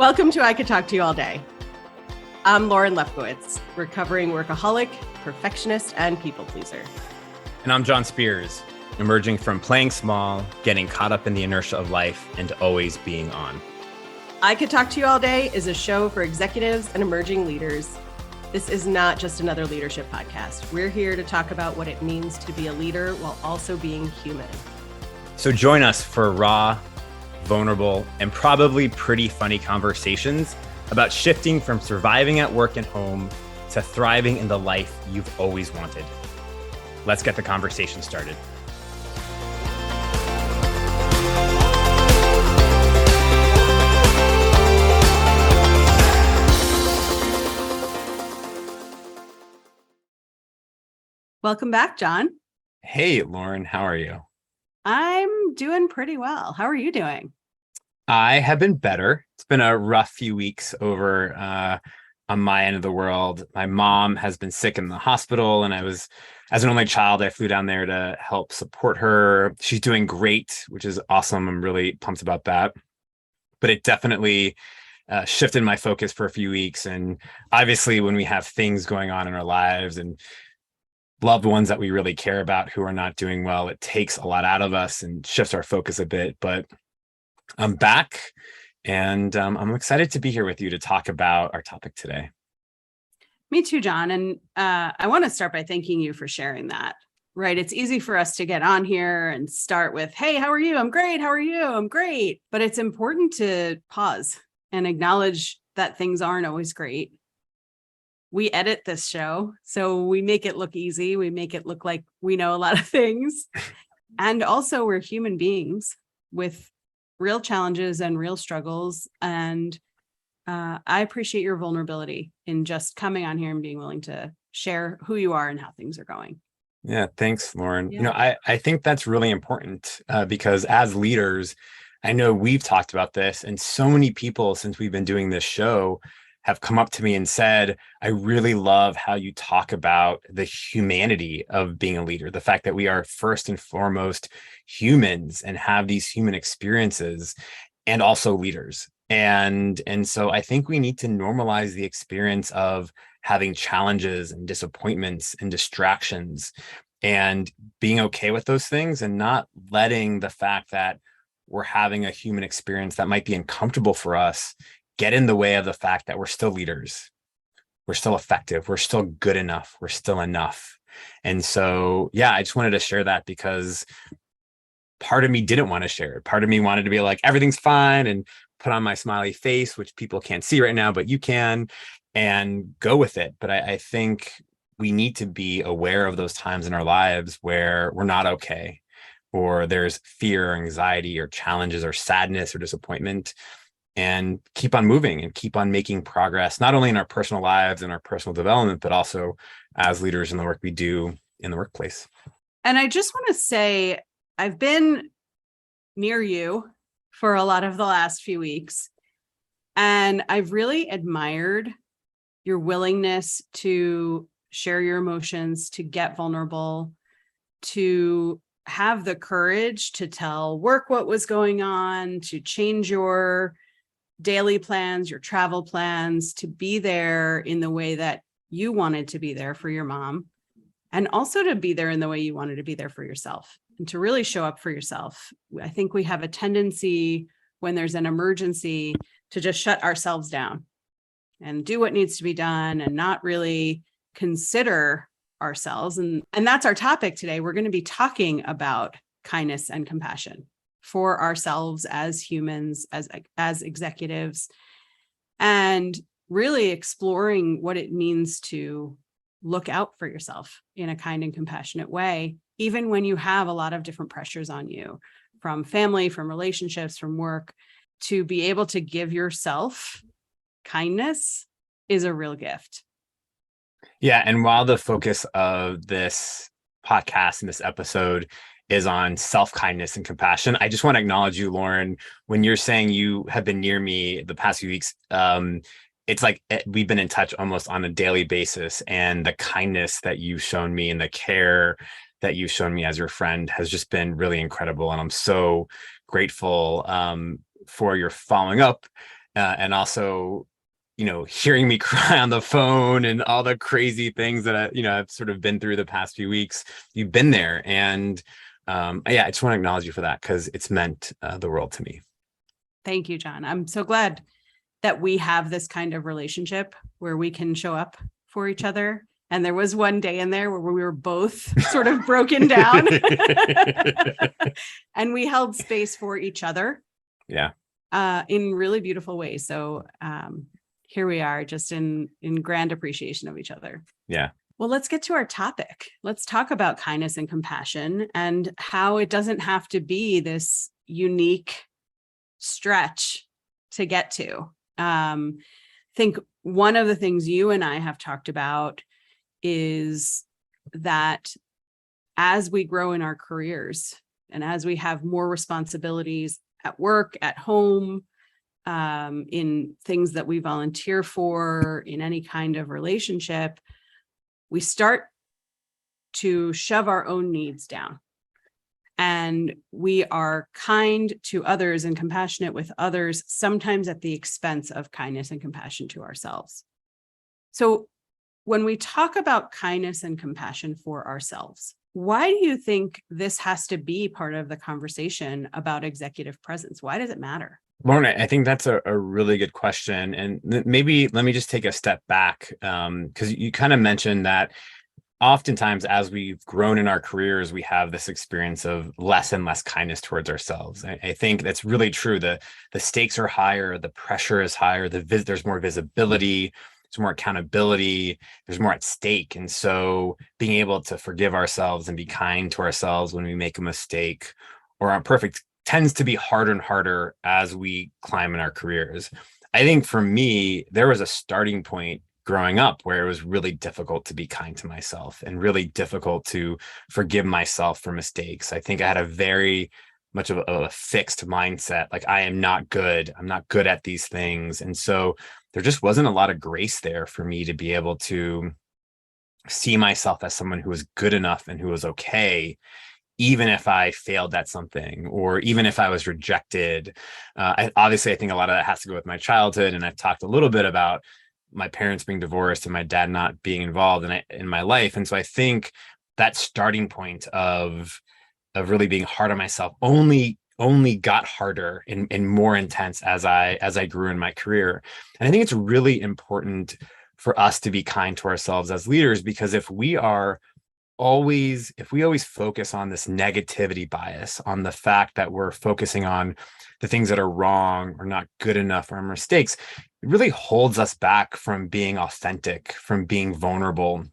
Welcome to I Could Talk to You All Day. I'm Lauren Lefkowitz, recovering workaholic, perfectionist, and people pleaser. And I'm John Spears, emerging from playing small, getting caught up in the inertia of life, and always being on. I Could Talk to You All Day is a show for executives and emerging leaders. This is not just another leadership podcast. We're here to talk about what it means to be a leader while also being human. So join us for raw, vulnerable, and probably pretty funny conversations about shifting from surviving at work and home to thriving in the life you've always wanted. Let's get the conversation started. Welcome back, John. Hey, Lauren, how are you? I'm doing pretty well. How are you doing? I have been better. It's been a rough few weeks over on my end of the world. My mom has been sick in the hospital, and as an only child, I flew down there to help support her. She's doing great, which is awesome. I'm really pumped about that. But it definitely shifted my focus for a few weeks. And obviously, when we have things going on in our lives and loved ones that we really care about who are not doing well, it takes a lot out of us and shifts our focus a bit. But I'm back, and I'm excited to be here with you to talk about our topic today. Me too, John. And I want to start by thanking you for sharing that, right? It's easy for us to get on here and start with, hey, how are you? I'm great. How are you? I'm great. But it's important to pause and acknowledge that things aren't always great. We edit this show, so we make it look easy. We make it look like we know a lot of things. And also, we're human beings with real challenges and real struggles. And I appreciate your vulnerability in just coming on here and being willing to share who you are and how things are going. Yeah, thanks, Lauren. Yeah. I think that's really important because as leaders, I know we've talked about this, and so many people since we've been doing this show have come up to me and said, I really love how you talk about the humanity of being a leader, the fact that we are first and foremost humans and have these human experiences and also leaders. And so I think we need to normalize the experience of having challenges and disappointments and distractions and being okay with those things and not letting the fact that we're having a human experience that might be uncomfortable for us get in the way of the fact that we're still leaders. We're still effective. We're still good enough. We're still enough. And so, yeah, I just wanted to share that because part of me didn't want to share it. Part of me wanted to be like, everything's fine and put on my smiley face, which people can't see right now, but you can, and go with it. But I think we need to be aware of those times in our lives where we're not okay, or there's fear or anxiety or challenges or sadness or disappointment, and keep on moving and keep on making progress, not only in our personal lives and our personal development, but also as leaders in the work we do in the workplace. And I just want to say, I've been near you for a lot of the last few weeks, and I've really admired your willingness to share your emotions, to get vulnerable, to have the courage to tell work what was going on, to change your daily plans, your travel plans, to be there in the way that you wanted to be there for your mom, and also to be there in the way you wanted to be there for yourself and to really show up for yourself. I think we have a tendency when there's an emergency to just shut ourselves down and do what needs to be done and not really consider ourselves. And that's our topic today. We're going to be talking about kindness and compassion for ourselves as humans, as executives, and really exploring what it means to look out for yourself in a kind and compassionate way, even when you have a lot of different pressures on you from family, from relationships, from work. To be able to give yourself kindness is a real gift. Yeah. And while the focus of this podcast and this episode is on self-kindness and compassion, I just want to acknowledge you, Lauren, when you're saying you have been near me the past few weeks. It's like we've been in touch almost on a daily basis, and the kindness that you've shown me and the care that you've shown me as your friend has just been really incredible. And I'm so grateful for your following up and also, hearing me cry on the phone and all the crazy things that I've sort of been through the past few weeks. You've been there, and yeah, I just want to acknowledge you for that because it's meant the world to me. Thank you, John. I'm so glad that we have this kind of relationship where we can show up for each other. And there was one day in there where we were both sort of broken down and we held space for each other. Yeah. In really beautiful ways. So here we are, just in grand appreciation of each other. Yeah. Well, let's get to our topic. Let's talk about kindness and compassion and how it doesn't have to be this unique stretch to get to. I think one of the things you and I have talked about is that as we grow in our careers and as we have more responsibilities at work, at home, in things that we volunteer for, in any kind of relationship, we start to shove our own needs down. And we are kind to others and compassionate with others, sometimes at the expense of kindness and compassion to ourselves. So when we talk about kindness and compassion for ourselves, why do you think this has to be part of the conversation about executive presence? Why does it matter? Lauren, I think that's a really good question. And maybe let me just take a step back, because you kind of mentioned that oftentimes as we've grown in our careers, we have this experience of less and less kindness towards ourselves. I think that's really true. The stakes are higher, the pressure is higher, there's more visibility, there's more accountability, there's more at stake. And so being able to forgive ourselves and be kind to ourselves when we make a mistake or aren't perfect tends to be harder and harder as we climb in our careers. I think for me, there was a starting point growing up where it was really difficult to be kind to myself and really difficult to forgive myself for mistakes. I think I had a very much of a fixed mindset, like I am not good. I'm not good at these things. And so there just wasn't a lot of grace there for me to be able to see myself as someone who was good enough and who was okay, even if I failed at something or even if I was rejected. Obviously, I think a lot of that has to go with my childhood. And I've talked a little bit about my parents being divorced and my dad not being involved in my life. And so I think that starting point of really being hard on myself only got harder and more intense as I grew in my career. And I think it's really important for us to be kind to ourselves as leaders, because if we always focus on this negativity bias, on the fact that we're focusing on the things that are wrong or not good enough or our mistakes, it really holds us back from being authentic, from being vulnerable.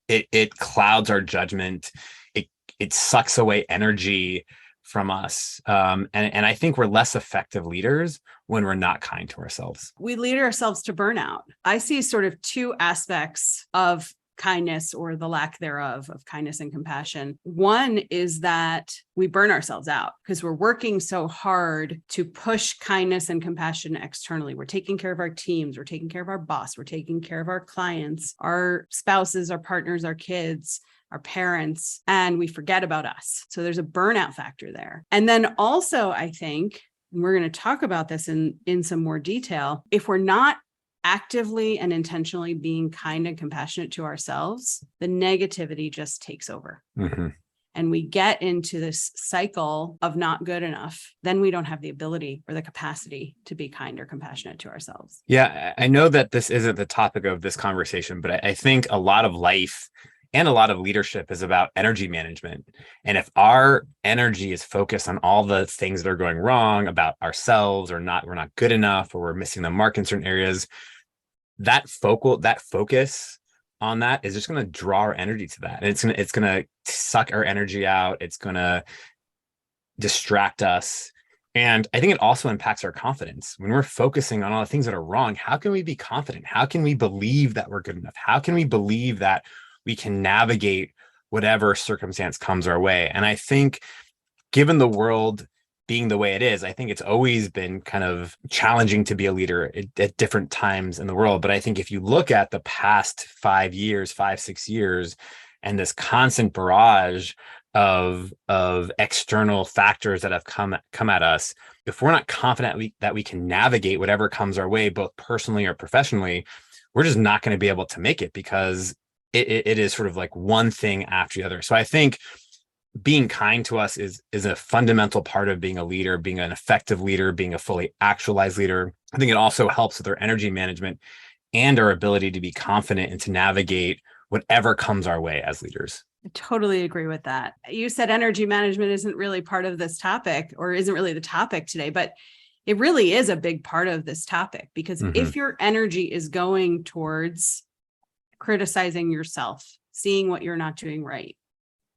It clouds our judgment. It sucks away energy from us. And I think we're less effective leaders when we're not kind to ourselves. We lead ourselves to burnout. I see sort of two aspects of kindness, or the lack thereof of kindness and compassion. One is that we burn ourselves out because we're working so hard to push kindness and compassion externally. We're taking care of our teams, we're taking care of our boss, we're taking care of our clients, our spouses, our partners, our kids, our parents, and we forget about us. So there's a burnout factor there. And then also, I think, and we're going to talk about this in some more detail, if we're not actively and intentionally being kind and compassionate to ourselves, the negativity just takes over. Mm-hmm. And we get into this cycle of not good enough. Then we don't have the ability or the capacity to be kind or compassionate to ourselves. Yeah, I know that this isn't the topic of this conversation, but I think a lot of life and a lot of leadership is about energy management. And if our energy is focused on all the things that are going wrong about ourselves, or we're not good enough, or we're missing the mark in certain areas, that focus on that is just going to draw our energy to that. And it's going to suck our energy out. It's going to distract us. And I think it also impacts our confidence. When we're focusing on all the things that are wrong, how can we be confident? How can we believe that we're good enough? How can we believe that we can navigate whatever circumstance comes our way? And I think, given the world being the way it is, I think it's always been kind of challenging to be a leader at different times in the world. But I think if you look at the past 5, 6 years, and this constant barrage of external factors that have come at us, if we're not confident that we can navigate whatever comes our way, both personally or professionally, we're just not going to be able to make it, because it is sort of like one thing after the other. So I think being kind to us is a fundamental part of being a leader, being an effective leader, being a fully actualized leader. I think it also helps with our energy management and our ability to be confident and to navigate whatever comes our way as leaders. I totally agree with that. You said energy management isn't really part of this topic, or isn't really the topic today, but it really is a big part of this topic, because if your energy is going towards criticizing yourself, seeing what you're not doing right,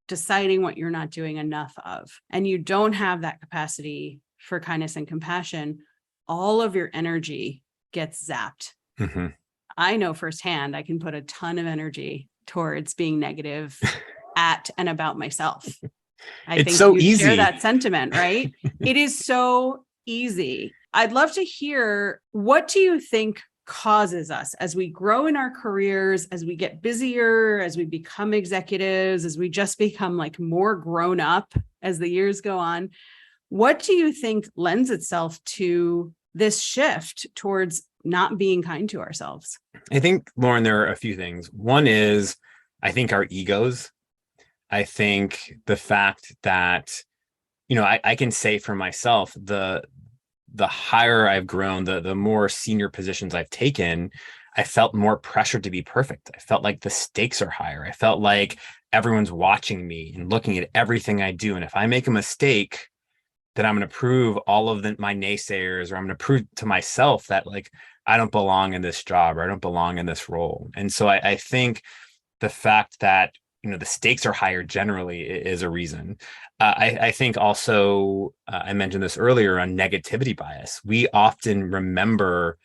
deciding what you're not doing enough of, and you don't have that capacity for kindness and compassion, all of your energy gets zapped. I know firsthand, I can put a ton of energy towards being negative at and about myself. I think so you easy. share that sentiment, right? It is so easy. I'd love to hear, what do you think causes us as we grow in our careers, as we get busier, as we become executives, as we just become like more grown up as the years go on? What do you think lends itself to this shift towards not being kind to ourselves? I think, Lauren, there are a few things. One is, I think, our egos. I think the fact that, I can say for myself, the higher I've grown, the more senior positions I've taken, I felt more pressure to be perfect. I felt like the stakes are higher. I felt like everyone's watching me and looking at everything I do. And if I make a mistake, then I'm going to prove all of my naysayers, or I'm going to prove to myself that like I don't belong in this job, or I don't belong in this role. And so I think the fact that, the stakes are higher generally is a reason. I think also, I mentioned this earlier on negativity bias. We often remember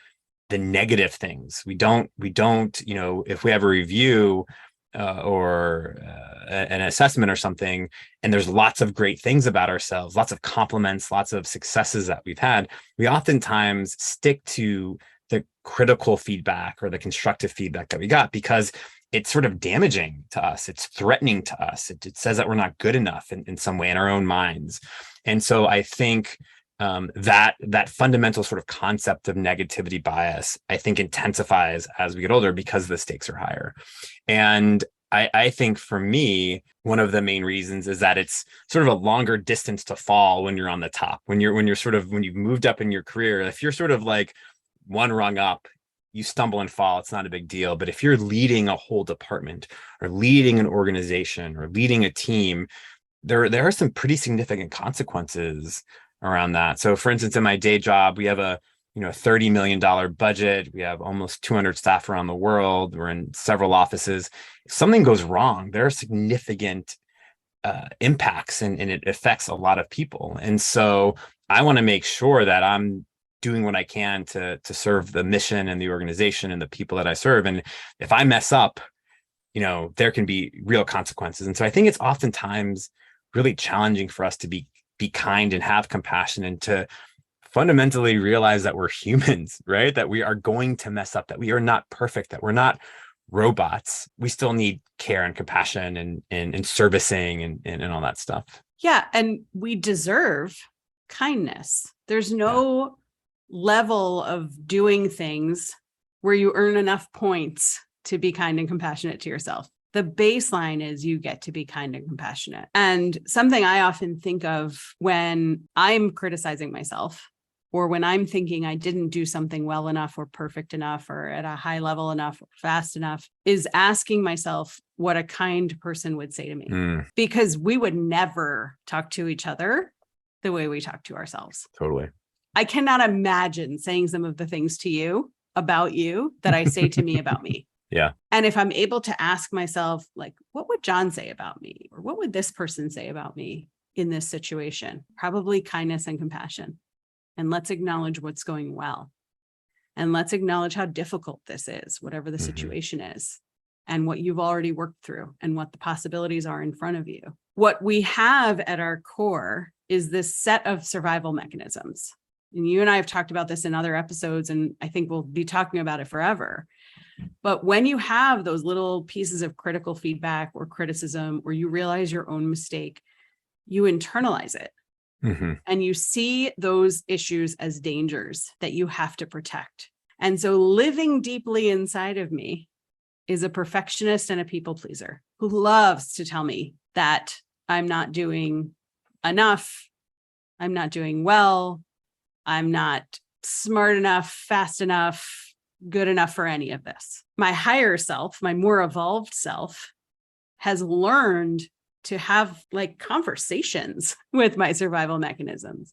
the negative things. We don't, if we have a review or an assessment or something, and there's lots of great things about ourselves, lots of compliments, lots of successes that we've had, we oftentimes stick to the critical feedback or the constructive feedback that we got, because it's sort of damaging to us. It's threatening to us. It says that we're not good enough in some way in our own minds. And so I think that fundamental sort of concept of negativity bias, I think, intensifies as we get older because the stakes are higher. And I think for me, one of the main reasons is that it's sort of a longer distance to fall when you're on the top, when you've moved up in your career. If you're sort of like one rung up, you stumble and fall, it's not a big deal. But if you're leading a whole department, or leading an organization, or leading a team, there are some pretty significant consequences around that. So for instance, in my day job, we have a $30 million budget. We have almost 200 staff around the world. We're in several offices. If something goes wrong, there are significant impacts, and it affects a lot of people. And so I want to make sure that I'm doing what I can to serve the mission and the organization and the people that I serve. And if I mess up, there can be real consequences. And so I think it's oftentimes really challenging for us to be kind and have compassion, and to fundamentally realize that we're humans, right? That we are going to mess up, that we are not perfect, that we're not robots. We still need care and compassion and servicing and all that stuff. Yeah. And we deserve kindness. There's no level of doing things where you earn enough points to be kind and compassionate to yourself. The baseline is you get to be kind and compassionate. And something I often think of when I'm criticizing myself, or when I'm thinking I didn't do something well enough, or perfect enough, or at a high level enough, or fast enough, is asking myself what a kind person would say to me. Because we would never talk to each other the way we talk to ourselves. Totally. I cannot imagine saying some of the things to you about you that I say to me about me. Yeah. And if I'm able to ask myself, like, what would John say about me? Or what would this person say about me in this situation? Probably kindness and compassion. And let's acknowledge what's going well. And let's acknowledge how difficult this is, whatever the situation is, and what you've already worked through, and what the possibilities are in front of you. What we have at our core is this set of survival mechanisms. And you and I have talked about this in other episodes, and I think we'll be talking about it forever. But when you have those little pieces of critical feedback or criticism, or you realize your own mistake, you internalize it. And you see those issues as dangers that you have to protect. And so living deeply inside of me is a perfectionist and a people pleaser who loves to tell me that I'm not doing enough, I'm not doing well, I'm not smart enough, fast enough, good enough for any of this. My higher self, my more evolved self, has learned to have like conversations with my survival mechanisms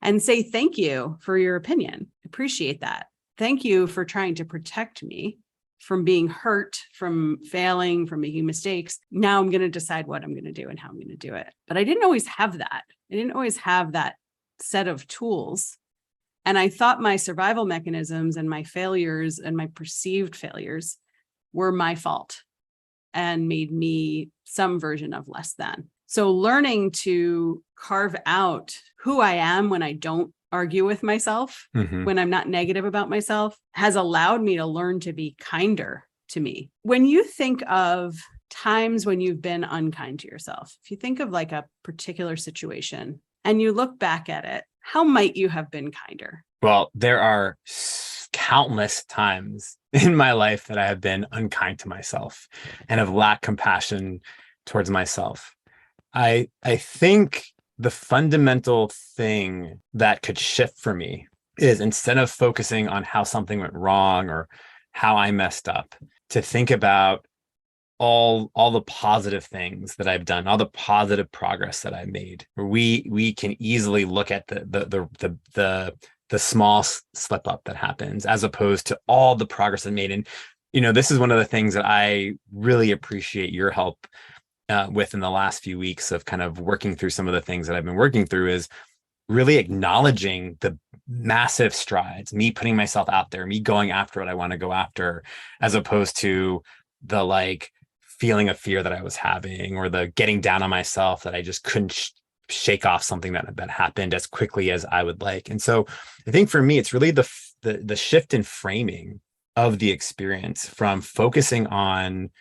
and say, thank you for your opinion. Appreciate that. Thank you for trying to protect me from being hurt, from failing, from making mistakes. Now I'm going to decide what I'm going to do and how I'm going to do it. But I didn't always have that. I didn't always have that set of tools. And I thought my survival mechanisms and my failures and my perceived failures were my fault and made me some version of less than. So learning to carve out who I am when I don't argue with myself, when I'm not negative about myself, has allowed me to learn to be kinder to me. When you think of times when you've been unkind to yourself, if you think of like a particular situation and you look back at it, how might you have been kinder? Well, there are countless times in my life that I have been unkind to myself and have lacked compassion towards myself. I think the fundamental thing that could shift for me is, instead of focusing on how something went wrong or how I messed up, to think about all the positive things that I've done, all the positive progress that I've made. We can easily look at the small slip up that happens, as opposed to all the progress I've made. And this is one of the things that I really appreciate your help with in the last few weeks of kind of working through some of the things that I've been working through, is really acknowledging the massive strides, me putting myself out there, me going after what I want to go after, as opposed to the like feeling of fear that I was having, or the getting down on myself that I just couldn't shake off something that happened as quickly as I would like. And so I think for me, it's really the shift in framing of the experience, from focusing on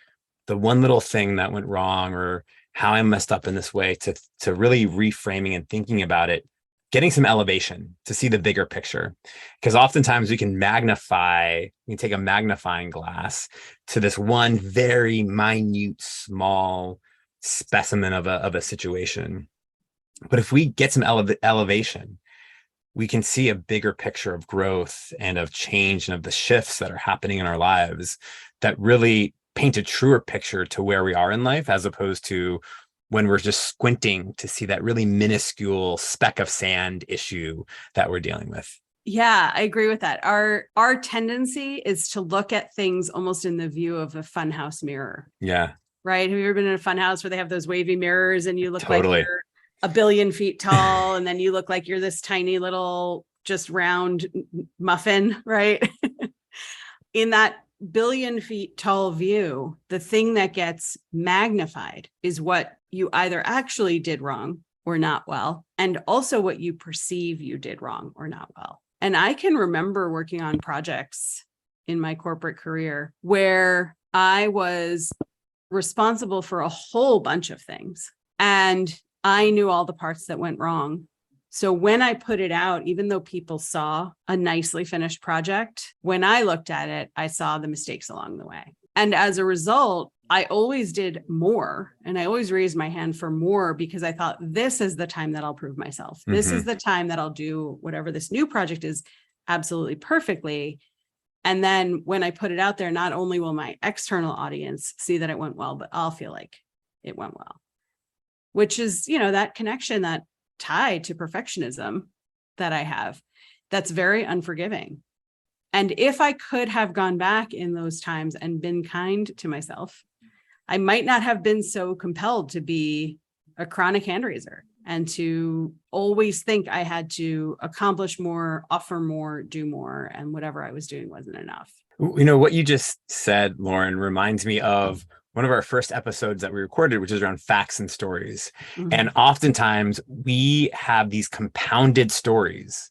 the one little thing that went wrong or how I messed up in this way, to really reframing and thinking about it, getting some elevation to see the bigger picture. Because oftentimes we can take a magnifying glass to this one very minute, small specimen of a situation. But if we get some elevation, we can see a bigger picture of growth and of change and of the shifts that are happening in our lives that really paint a truer picture to where we are in life, as opposed to when we're just squinting to see that really minuscule speck of sand issue that we're dealing with. Yeah, I agree with that. Our tendency is to look at things almost in the view of a funhouse mirror. Yeah. Right? Have you ever been in a funhouse where they have those wavy mirrors and you look Totally. like you're a billion feet tall, and then you look like you're this tiny little just round muffin, right? In that billion feet tall view, the thing that gets magnified is what you either actually did wrong or not well, and also what you perceive you did wrong or not well. And I can remember working on projects in my corporate career where I was responsible for a whole bunch of things, and I knew all the parts that went wrong. So when I put it out, even though people saw a nicely finished project, when I looked at it, I saw the mistakes along the way. And as a result, I always did more, and I always raised my hand for more, because I thought, this is the time that I'll prove myself. This is the time that I'll do whatever this new project is absolutely perfectly. And then when I put it out there, not only will my external audience see that it went well, but I'll feel like it went well, which is, that connection, that tie to perfectionism that I have, that's very unforgiving. And if I could have gone back in those times and been kind to myself, I might not have been so compelled to be a chronic hand raiser and to always think I had to accomplish more, offer more, do more, and whatever I was doing wasn't enough. What you just said, Lauren, reminds me of one of our first episodes that we recorded, which is around facts and stories. And oftentimes we have these compounded stories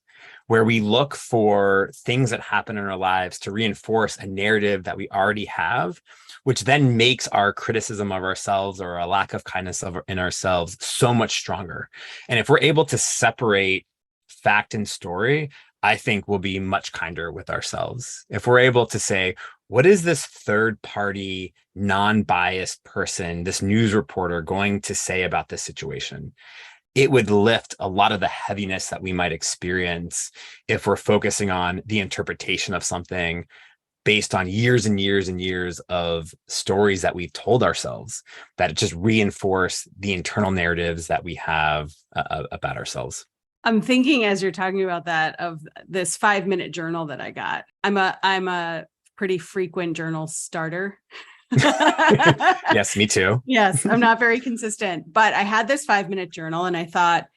where we look for things that happen in our lives to reinforce a narrative that we already have, which then makes our criticism of ourselves or a lack of kindness in ourselves so much stronger. And if we're able to separate fact and story, I think we'll be much kinder with ourselves. If we're able to say, what is this third party, non-biased person, this news reporter going to say about this situation? It would lift a lot of the heaviness that we might experience if we're focusing on the interpretation of something based on years and years and years of stories that we've told ourselves that just reinforce the internal narratives that we have about ourselves. I'm thinking as you're talking about that of this 5-minute journal that I got. I'm a pretty frequent journal starter. Yes, me too. Yes, I'm not very consistent, but I had this 5-minute journal and I thought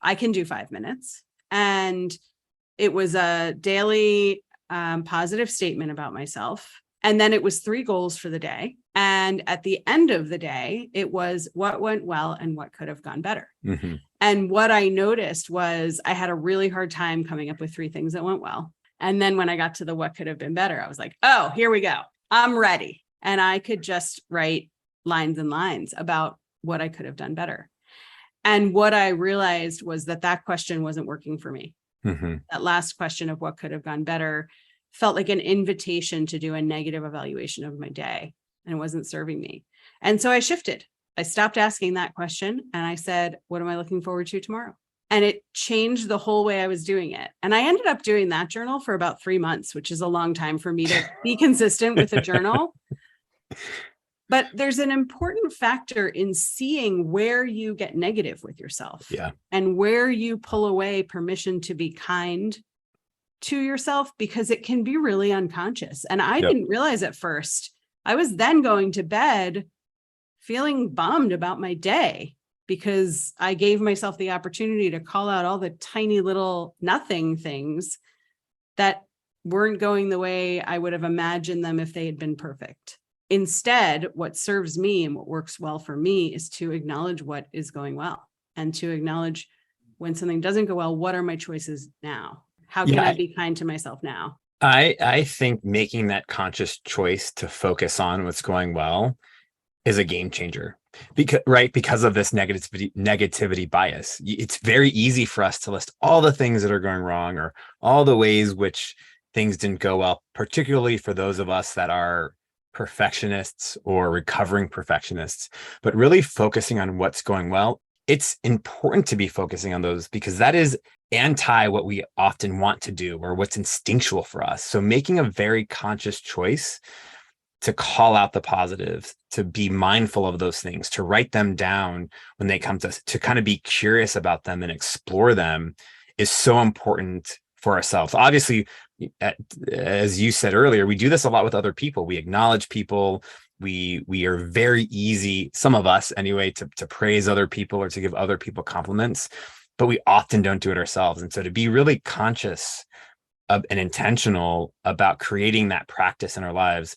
I can do 5 minutes. And it was a daily positive statement about myself. And then it was 3 goals for the day. And at the end of the day, it was what went well and what could have gone better. Mm-hmm. And what I noticed was I had a really hard time coming up with 3 things that went well. And then when I got to the what could have been better, I was like, oh, here we go. I'm ready. And I could just write lines and lines about what I could have done better. And what I realized was that question wasn't working for me. Mm-hmm. That last question of what could have gone better felt like an invitation to do a negative evaluation of my day, and it wasn't serving me. And so I shifted. I stopped asking that question and I said, what am I looking forward to tomorrow? And it changed the whole way I was doing it. And I ended up doing that journal for about 3 months, which is a long time for me to be consistent with a journal. But there's an important factor in seeing where you get negative with yourself. Yeah. And where you pull away permission to be kind to yourself, because it can be really unconscious. And I didn't realize at first. I was then going to bed feeling bummed about my day because I gave myself the opportunity to call out all the tiny little nothing things that weren't going the way I would have imagined them if they had been perfect. Instead, what serves me and what works well for me is to acknowledge what is going well and to acknowledge when something doesn't go well, what are my choices now? How can I be kind to myself now? I think making that conscious choice to focus on what's going well is a game changer because of this negativity bias. It's very easy for us to list all the things that are going wrong or all the ways which things didn't go well, particularly for those of us that are perfectionists or recovering perfectionists, but really focusing on what's going well. It's important to be focusing on those because that is anti what we often want to do or what's instinctual for us. So making a very conscious choice to call out the positives, to be mindful of those things, to write them down when they come to kind of be curious about them and explore them is so important for ourselves. Obviously, as you said earlier, we do this a lot with other people. We acknowledge people. We are very easy, some of us anyway, to praise other people or to give other people compliments, but we often don't do it ourselves. And so to be really conscious of and intentional about creating that practice in our lives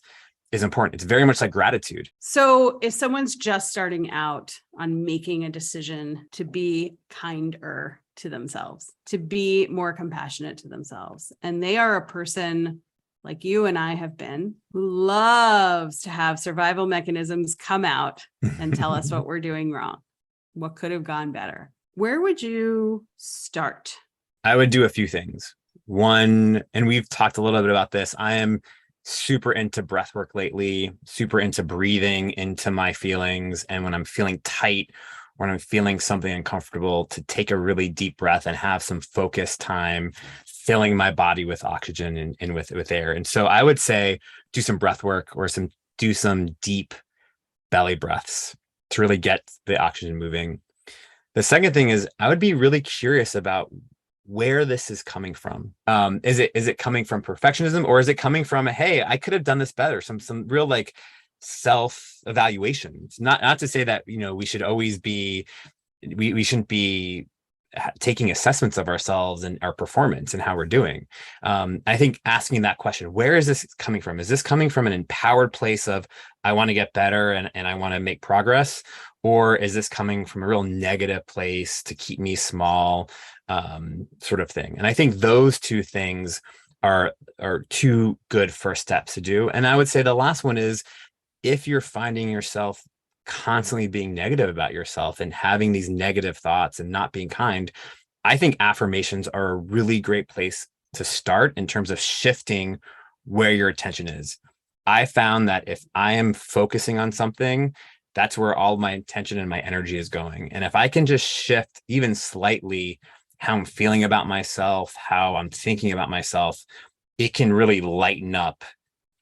is important. It's very much like gratitude. So if someone's just starting out on making a decision to be kinder to themselves, to be more compassionate to themselves, and they are a person like you and I have been, who loves to have survival mechanisms come out and tell us what we're doing wrong, what could have gone better, where would you start? I would do a few things. One, and we've talked a little bit about this, I am super into breath work lately, super into breathing into my feelings. And when I'm feeling tight, when I'm feeling something uncomfortable, to take a really deep breath and have some focused time, filling my body with oxygen and with air. And so I would say do some breath work or do some deep belly breaths to really get the oxygen moving. The second thing is I would be really curious about where this is coming from. Is it coming from perfectionism, or is it coming from, hey, I could have done this better? Some real like self-evaluation. It's not to say that, we should always be, we shouldn't be taking assessments of ourselves and our performance and how we're doing. I think asking that question, where is this coming from? Is this coming from an empowered place of, I want to get better and I want to make progress? Or is this coming from a real negative place to keep me small, sort of thing? And I think those two things are two good first steps to do. And I would say the last one is, if you're finding yourself constantly being negative about yourself and having these negative thoughts and not being kind, I think affirmations are a really great place to start in terms of shifting where your attention is. I found that if I am focusing on something, that's where all my attention and my energy is going. And if I can just shift even slightly how I'm feeling about myself, how I'm thinking about myself, it can really lighten up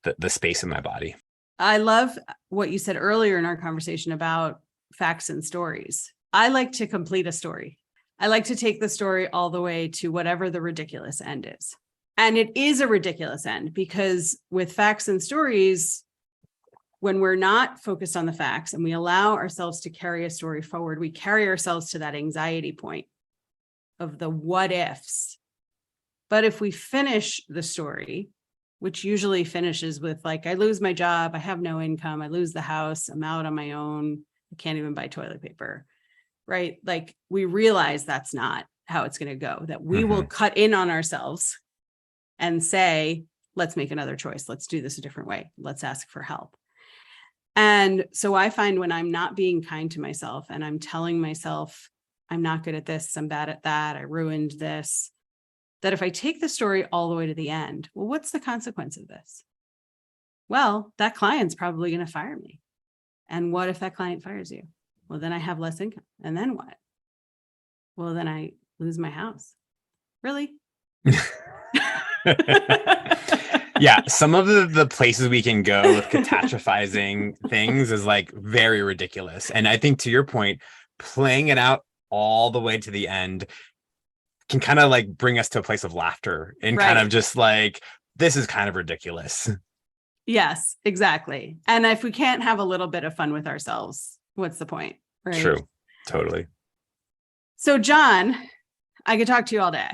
the space in my body. I love what you said earlier in our conversation about facts and stories. I like to complete a story. I like to take the story all the way to whatever the ridiculous end is. And it is a ridiculous end, because with facts and stories, when we're not focused on the facts and we allow ourselves to carry a story forward, we carry ourselves to that anxiety point of the what ifs. But if we finish the story, which usually finishes with like, I lose my job, I have no income, I lose the house, I'm out on my own, I can't even buy toilet paper, right? Like, we realize that's not how it's going to go, that we will cut in on ourselves and say, let's make another choice. Let's do this a different way. Let's ask for help. And so I find when I'm not being kind to myself and I'm telling myself, I'm not good at this, I'm bad at that, I ruined this, that if I take the story all the way to the end, well, what's the consequence of this? Well, that client's probably going to fire me. And what if that client fires you? Well, then I have less income. And then what? Well, then I lose my house. Really? Yeah, some of the places we can go with catastrophizing things is like very ridiculous. And I think, to your point, playing it out all the way to the end can kind of like bring us to a place of laughter and kind of just like, this is kind of ridiculous. Yes, exactly. And if we can't have a little bit of fun with ourselves, what's the point? Right? True. Totally. So, John, I could talk to you all day.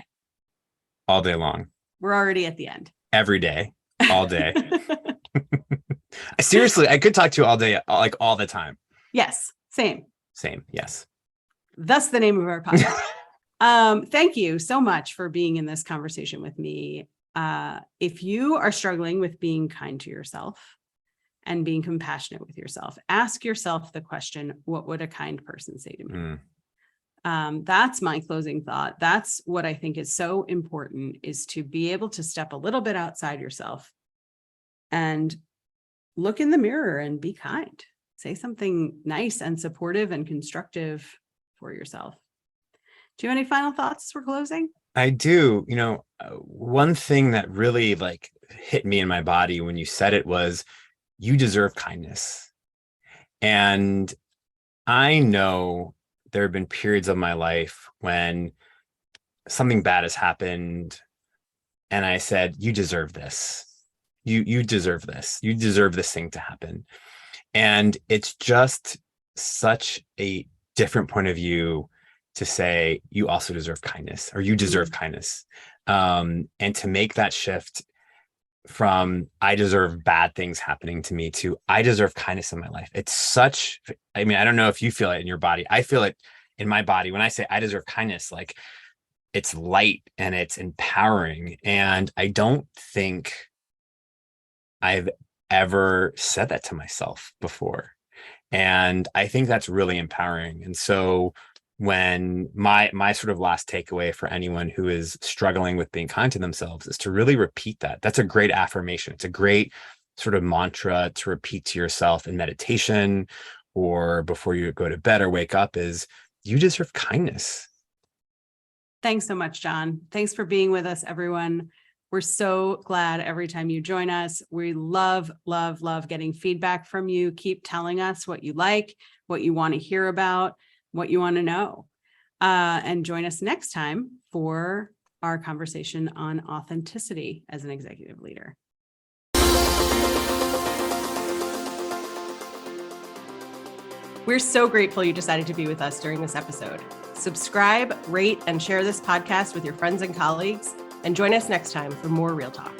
All day long. We're already at the end. Every day, all day. Seriously, I could talk to you all day, like all the time. Yes, same. Yes. That's the name of our podcast. Thank you so much for being in this conversation with me. If you are struggling with being kind to yourself and being compassionate with yourself, ask yourself the question, what would a kind person say to me? That's my closing thought. That's what I think is so important, is to be able to step a little bit outside yourself and look in the mirror and be kind. Say something nice and supportive and constructive for yourself. Do you have any final thoughts as we're closing? I do. One thing that really like hit me in my body when you said it was, you deserve kindness. And I know there have been periods of my life when something bad has happened and I said, you deserve this. You deserve this. You deserve this thing to happen. And it's just such a different point of view to say, you also deserve kindness, or you deserve kindness. And to make that shift from I deserve bad things happening to me to I deserve kindness in my life. It's such, I don't know if you feel it in your body. I feel it in my body when I say I deserve kindness, like it's light and it's empowering. And I don't think I've ever said that to myself before. And I think that's really empowering. And so when my sort of last takeaway for anyone who is struggling with being kind to themselves is to really repeat that. That's a great affirmation. It's a great sort of mantra to repeat to yourself in meditation or before you go to bed or wake up, is you deserve kindness. Thanks so much, John. Thanks for being with us, everyone. We're so glad every time you join us. We love, love, love getting feedback from you. Keep telling us what you like, what you want to hear about, what you want to know. And join us next time for our conversation on authenticity as an executive leader. We're so grateful you decided to be with us during this episode. Subscribe, rate, and share this podcast with your friends and colleagues, and join us next time for more Real Talk.